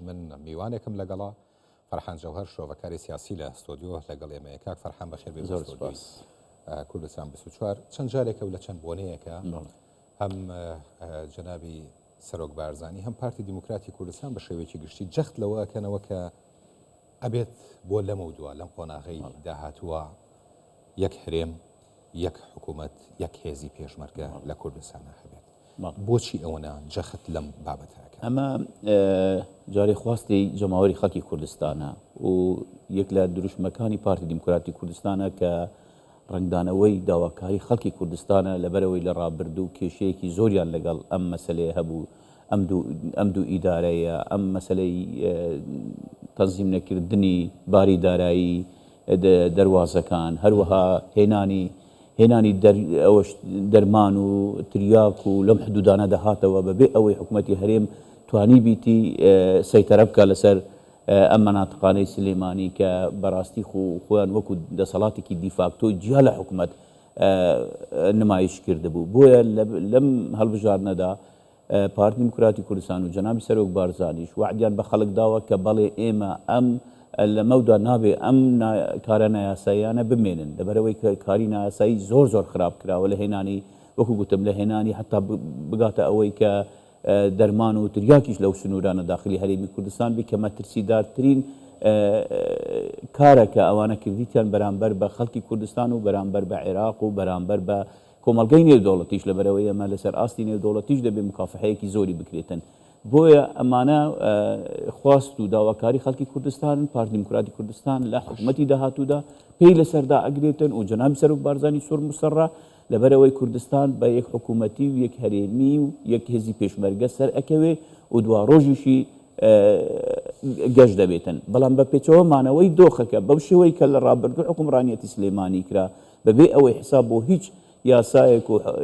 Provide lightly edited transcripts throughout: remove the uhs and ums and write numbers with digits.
من میوانێکم لەگەڵا فەرحان جەوهەر شۆڤەکاری سیاسی لە ستۆدیۆ لەگەڵ ئێمەیە کاک فەرحان بەخێر بێ بە ستۆدیۆی کوردستان 24 چەند جارێکە و لە چەند بۆنەیەکە هەم جەنابی سەرۆک بارزانی هەم پارتی دیموکراتی کوردستان بە شێوەیەکی گشتی جەخت لەوەکەنەوە کە ئەبێت بۆ لەمە و دووە لەم قۆناغەی داهاتووە یەک هەرێم یەک حکوومەت یەک هێزی پێشمەرگە لە کوردستانە هەبێت. بۆچی ئەوەنە جەخت لەم بابەتەکە؟ ئەمە جارێ خواستی جەماوەری خەڵکی کوردستانە و یەک لە دروشمەکانی پارتی دیموکراتی کوردستانە کە ڕنگدانەوەی داواکاری خەڵکی کوردستانە لەبەرەوەی لە ڕابردوو کێشەیەکی زۆریان لەگەڵ ئەم مەسەلەیە هەبوو، ئەم دوو ئیدارەیە، ئەم مەسەلەی تەنزیم نەکردنی باری دارایی دەروازەکان، هەروەها هێنانی دەرمان و تریاک و لەم حدودانە دەهاتەوە بەبێ ئەوەی حکوومەتی هەرێم توانی بیتی سەیتەرە بکە لەسەر ئەم مەناتقانەی سلێمانی کە بەڕاستی خۆیان وەکو دەسەڵاتێکی دیفاکتۆی جیا لە حکوومەت نمایش کردبوو. بۆیە لەم هەڵبژارنەدا پارتی دیموکراتی کوردستان و جەنابی سەرۆک بارزانیش وعدیان بە خەڵک داوە کە بەڵێ ئێمە ئەم لەمەودا نابێ ئەم کارە نایاساییانە بمێنن لەبەرەوەی کە کاری نایاسایی زۆر خراپ کراوە لە هێنانی وەکو گوتم لە هێنانی حتا بگاتە ئەوەی کە دەرمان و تریاکیش لەو سنوورانە داخلی هەرێمی کوردستان بێ کە مەترسیدارترین کارە کە ئەوانە کردیتیان بەرامبەر بە خەڵکی کوردستان و بەرامبەر بە عێراق و بەرامبەر بە کۆمەڵگەی نێودەوڵەتیش لەبەرەوەی ئەمە لەسەر ئاستی نێودەوڵەتیش دەبێ مکافحەیەکی زۆری بکرێتن. بۆیە ئەمانە خواست و داواکاری خەڵکی کوردستان پارتی دیموکراتی کوردستان لە حکوومەتی داهاتوودا پێی لەسەردا ئەگرێتن و جەنابی سەرۆک بارزانی سوور مسەڕە لەبەرەوەی کوردستان بە یەک حکوومەتی و یەک هەرێمی و یەک هێزی پێشمەرگە سەر ئەکەوێ و دوا ڕۆژیشی گەشت دەبێتن. بەڵام بە پێچەوە مانەوەی دۆخەکە بەو شێوەی کە لە ڕابردوو حکومڕانیەتی سلێمانی کرا بەبێ ئەوەی حساب بۆ هیچ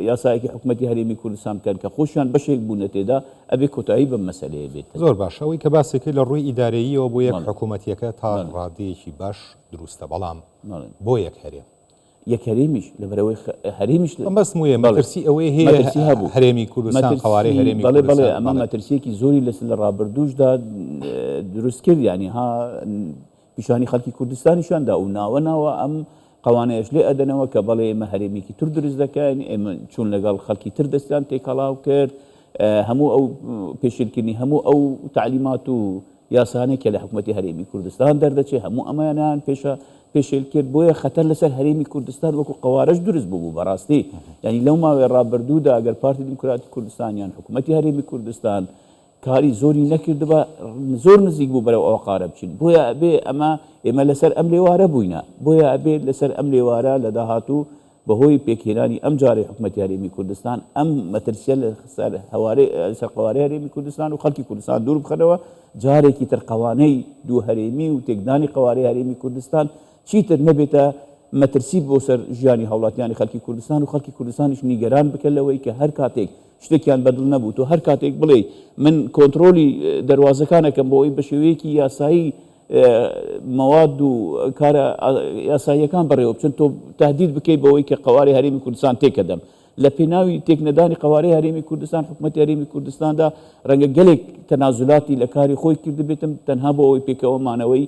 یاسایەکی حکوومەتی هەرێمی کوردستان بکەن کە خۆشیان بەشێک بوونە تێدا ئەبێ کۆتایی بەم مەسەلەیە بێت. زۆر باشە ئەوەی کە باسێکی لە ڕووی ئیدارەییەوە بۆ یەک حکوومەتیەکە تا ڕادەیەکی باش دروستە، بەڵام بۆ یەک هەرێم یەک هەرێمیش لەبەرەوەی هەرێمیش بەس ویە مەترسی ئەوەی هەیە هەبوو هەرێمی کوردستان قوارەی هەرێمی کوردستان بەڵێ ئەمە مەترسیەکی زۆری لە ڕابردووشدا دروست کرد، یعنی ها پیشانی خەڵکی کوردستانیشاندا و ناوە ئەم قوانەیەش لێ ئەدەنەوە کە بەڵێ ئێمە هەرێمێکی تر دروست دەکەین، ئێمە چون لەگەڵ خەڵکی تر دەستیان تێکەڵاو کرد، هەموو ئەو پێشێلکردنی هەموو ئەو تعلیمات و یاسانەی کە لە حکوومەتی هەرێمی کوردستان دەردەچێت هەموو ئەمانیان پێشێل کرد. بۆیە خەتەر لەسەر هەرێمی کوردستان وەکو قوارەش دروست بوو بەڕاستی. یعنی لەو ماوەی ڕابردوودا ئەگەر پارتی دیموکراتی کوردستان یان حکوومەتی هەرێمی کوردستان کاری زۆری نەکردبە زۆر نزیک بوو بەرەو ئەوە قارە بچین. بۆیە ئەبێ ئێمە لەسەر ئەم لێوارە بووینە، بۆیە ئەبێ لەسەر ئەم لێوارە لە داهاتوو بەهۆی پێکهێنانی ئەم جارەی حکوومەتی هەرێمی کوردستان ئەم مەترسیە لەسەر قوارەی هەرێمی کوردستان و خەڵکی کوردستان دوور بخەنەوە، جارێکی تر قەوانەی دوو هەرێمی و تێکدانی قوارەی هەرێمی کوردستان چیتر نەبێتە مەترسی بۆ سەر ژیانی هاوڵاتیانی خەڵکی کوردستان و خەڵکی کوردستانیش نیگەران بکەن لەوەی کە هەر کاتێک شتێکیان بەدڵ نەبوو تۆ هەر کاتێک بڵێ من کۆنتترۆلی دەواازەکانەکەم بۆ ئەوی بە شێوەیەکی یاسایی مەواد و کارە یاساییەکان بەڕێوە بچن تۆ تهدید بکەیت بەوەی کە قوارەی هەرێمی کوردستان تێکەدەم. لە پێناوی تێکنەدانی قوارەی هەرێمی کوردستان حکوومەتی هەرێمی کوردستاندا ڕەنگە گەلێک تەنازولاتی لە کاری خۆی کردبێتم تەنها بۆ ئەوەی پێکەوەمانەوەی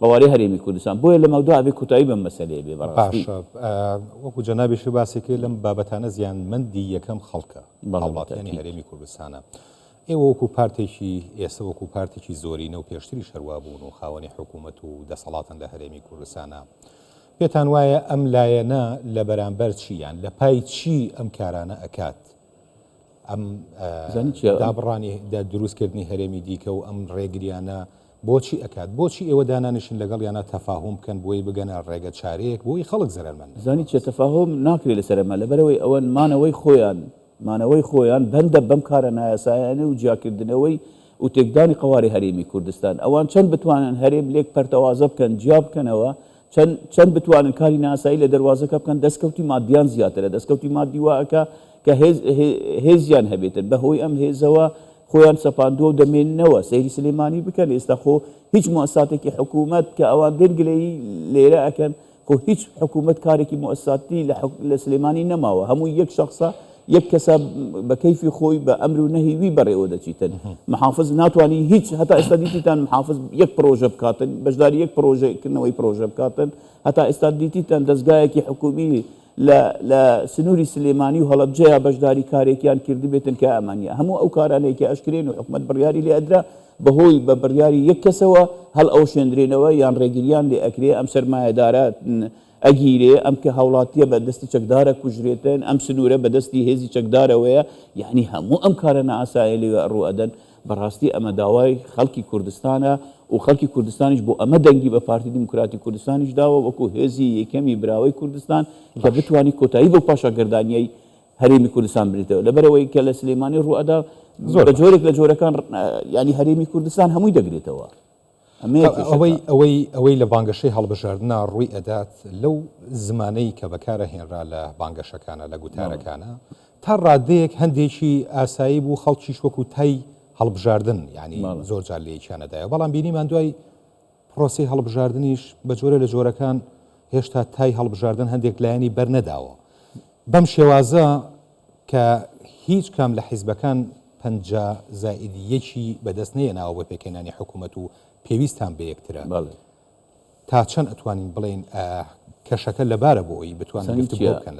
قوارەی هەرێمی کوردستان. بۆیە لە مەودا ئەبێ کۆتایی بەم مەسەلەیە بێ. بەڕاستی وەکو جەنابیش باسێکی لەم بابەتانە زیانمەندی یەکەم خەڵکە وڵاتیانی هەرێمی کوردستانە. ئێوە وەکو پارتێکی ئێستا وەکو پارتێکی زۆرینە و پێشتری شەروا بوون و خاوەنی حکوومەت و دەسەڵاتن لە هەرێمی کوردستانە، پێتان وایە ئەم لایەنە لە بەرامبەر چیان لە پای چی ئەم کارانە ئەکات؟ ئەم دابڕانی دروستکردنی هەرێمی دیکە و ئەم ڕێگریانە بۆچی ئەکات؟ بۆچی ئێوە دانانیشن لەگەڵ یانە تەفاهم بکەن بۆی بگەنە ڕێگە چارەیەک بۆی خەڵک زەرمەند؟ زانی چێ تەفاهم ناکرێت لەسەرمە لەبەرەوەی ئەوە مانەوەی خۆیان بەندە بەم کارە نایاسایانە و جیاکردنەوەی و تێکدانی قوارەی هەرێمی کوردستان. ئەوان چەند بتوانن هەرێم لێک پەرتەوازە بکەن جیا بکەنەوە، چەند بتوانن کاری ناسایی لە دەواازەکە بکەن، دەستکەوتی مادیان زیاترە، دەستکەوتی مادی واکە کە هێزیان هەبێتن بەهۆی ئەم هێزەوە خۆیان سەپاندووە و دەمێننەوە. سەیری سلێمانی بکەن ئێستا خۆ هیچ مؤسساتێکی حکوومەت کە ئەوان دەرگلەی لێرە ئەکەن خۆ هیچ حکوومەت کارێکی مؤسساتی لە سلێمانی نەماوە، هەموو یەک شخصە یەک کەسە بە کەیفی خۆی بە ئەمر و نەهیوی بەڕێوە دەچیتن محافظ ناتوانانی هیچ هەتا ئێستا دیتیتان محافظ یەک پرۆژە بکاتن بەشداری یەک پرۆژەکردنەوەی پرۆژە بکاتن هەتا ئێستا دیتیتان دەستگایەکی حکومی لە سنووری سلێمانی و هەڵەبجەیە بەشداری کارێکیان کردی بێتن کە ئەمانە هەموو ئەو کارانەیەکی ئەشکرێن و حکومەت بڕیاری لێ ئەدرا بەهۆی بە بڕیاری یەک کەسەوە هەڵ ئەو شوێنرێنەوە یان ڕێگریان لێ ئەکرێ ئەم سەرمایەدارە ئەگیرێ ئەم کە هاوڵاتیە بە دەستی چەکدارە کوژرێتن ئەم سنوورە بە دەستی هێزی چەکدارەوەیە یعنی هەموو ئەم کارە نائاسایە لێوێ ڕوئەدەن بەڕاستی ئەمە داوای خەڵکی کوردستانە و خەڵکی کوردستانیش بۆ ئەمە دەنگی بە پارتی دیموکراتی کوردستانیش داوە وەکو هێزی یەکەمی براوەی کوردستان کە بتوانی کۆتایی بۆ پاشەگەردانیەی هەرێمی کوردستان بێتەوە لەبەرەوەی کە لە سلێمانی ڕوئەدا بە جۆرێک لە جۆرەکان ینی هەرێمی کوردستان هەمووی دەگرێتەوە ئەوەی لە بانگەشەی هەڵبژاردنە ڕووی ئەدات لەو زمانەی کە بەکارە هێنرا لە بانگەشەکانە لە گوتارەکانە تا ڕادەیەک هەندێکی ئاسایی بوو خەڵکیش وەکو تای هەڵبژاردن یعنی زۆر جار لەیەکیانەدایە بەڵام بینیمان دوای پرۆسی هەڵبژاردنیش بە جۆرە لە جۆرەکان هێشتا تای هەڵبژاردن هەندێک لایەنی بەرنەداوە بەم شێوازە کە هیچ کام لە حیزبەکان 50 زائیدیەکی بەدەست نەیەناوە بە پێکەنانی حکوومەت و پێویستان بە یەکترە تا چەند ئەتوانین بڵێن کەشەکە لەبارە بۆ ئەوی بتوانن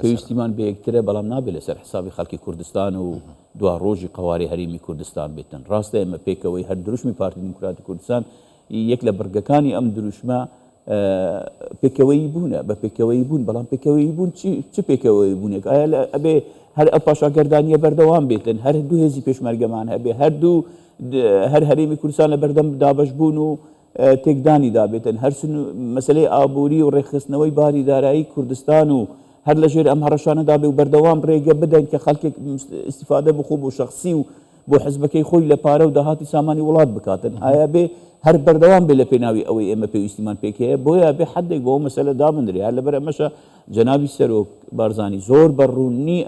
پێویستیمان بە یەکترە بەڵام نابێت لەسەر حسابی خەڵکی کوردستان و دوا ڕۆژی قواری هەرێمی کوردستان بێتن ڕاستە ئێمە پێکەوەی هەر دروشمی پارتی دیموکراتی کوردستان یەک لە بڕگەکانی ئەم دروشمە پێکەوەی بوونە بە پێکەوەی بوون بەڵام پێکەوەی بوون چ پێکەوەی بوونێک ئایا ئەبێ هەر ئەو پاشاگەردانیە بەردەوام بێتن هەر دوو هێزی پێشمەرگەمان هەبێ هەر هەرێمی کوردستان لە بەردەم دابەش بوون و تێکدانی دابێتن هەر مەسلەی ئابووری و ڕێخستنەوەی باری دارایی کوردستان و هەر لە ژێر ئەم هەڕەشانەدا بێ و بەردەوام ڕێگە بدەن کە خەڵکێک ئیستیفادە بخۆ بۆ شەخسی و بۆ حزبەکەی خۆی لە پارە و داهاتی سامانی وڵات بکاتن ئایا بێ هەر بەردەوام بێ لە پێناوی ئەوەی ئێمە پێویستیمان پێکەیە بۆیە بێ حدێک بۆ ئەو مەسەلە دابدرێ هەر لەبەر ئەمەشە جەنابی سەرۆک بارزانی زۆر بەڕوونی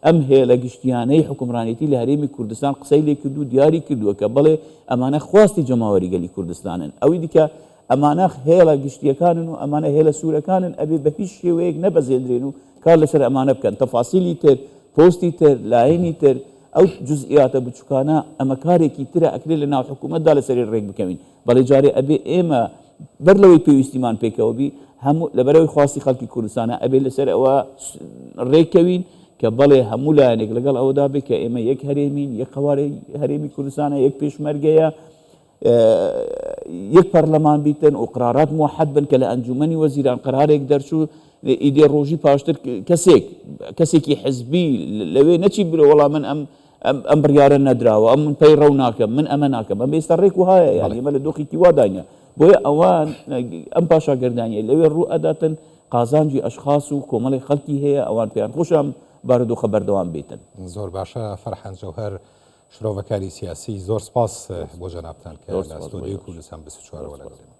ئەم هێلە گشتیانەی حکومڕانێتی لە هەرێمی کوردستان قسەی لێ کردو دیاری کردووە کە بڵێ ئەمانە خواستی جەماوەری گەلی کوردستانن ئەوەی دیکە ئەمانە هێڵە گشتیەکانن و ئەمانە هێلە سوورەکانن ئەبێ بە هیچ شێوەیەک نەبەزێنرێن و کار لەسەر ئەمانە بکەن تەفاسیلی تر پۆستی تر لایەنی تر ئەو جزئیاتە بچووکانە ئەمە کارێکی ترە ئەکرێت لە ناو حکوومەتدا لەسەری ڕێک بکەوین بەڵێ جارێ ئەبێ ئێمە بەر لەوەی پێویستیمان پێکەوە بی هەموو لەبەرەوەی خواستی خەڵکی کوردستانە ئەبێ لەسەر ئەوە ڕێکەوین کە بەڵێ هەموو لایەنێک لەگەڵ ئەوەدا بێ کە ئێمە یەک هەرێمین یەک قوارەی هەرێمی کوردستانە یەک پێشمەرگەیە یەک پەرلەمان بیتن و قرارات موحد بن کە لە ئەنجومەنی وەزیران قرارێک دەرچوو ئیدێ ڕۆژی پاشتر کەسێکی حزبی لەوێ نەچی برە وەڵام من ئەم بڕیارە نەدراوە ئەم من پەی ڕەو ناکەم من ئەمە ناکەم ئەم ئێستا ڕێک وهایە یعنی ئێمە لە دۆخێکی وادانە بۆیە ئەوان ئەم پاشاگەردانیە لەوێ ڕوو ئەداتن قازانجی ئەشخاص و کۆمەڵی خەڵکی هەیە ئەوان پێیان خۆشم بارودۆخە بەردەوام بێتن زۆر باشە فەرحان جەوهەر شرۆڤەکاری سیاسی زۆر سپاس بۆ جەنابتان کە لە ئەستۆدیۆی کوردستان 24 وەرەگرن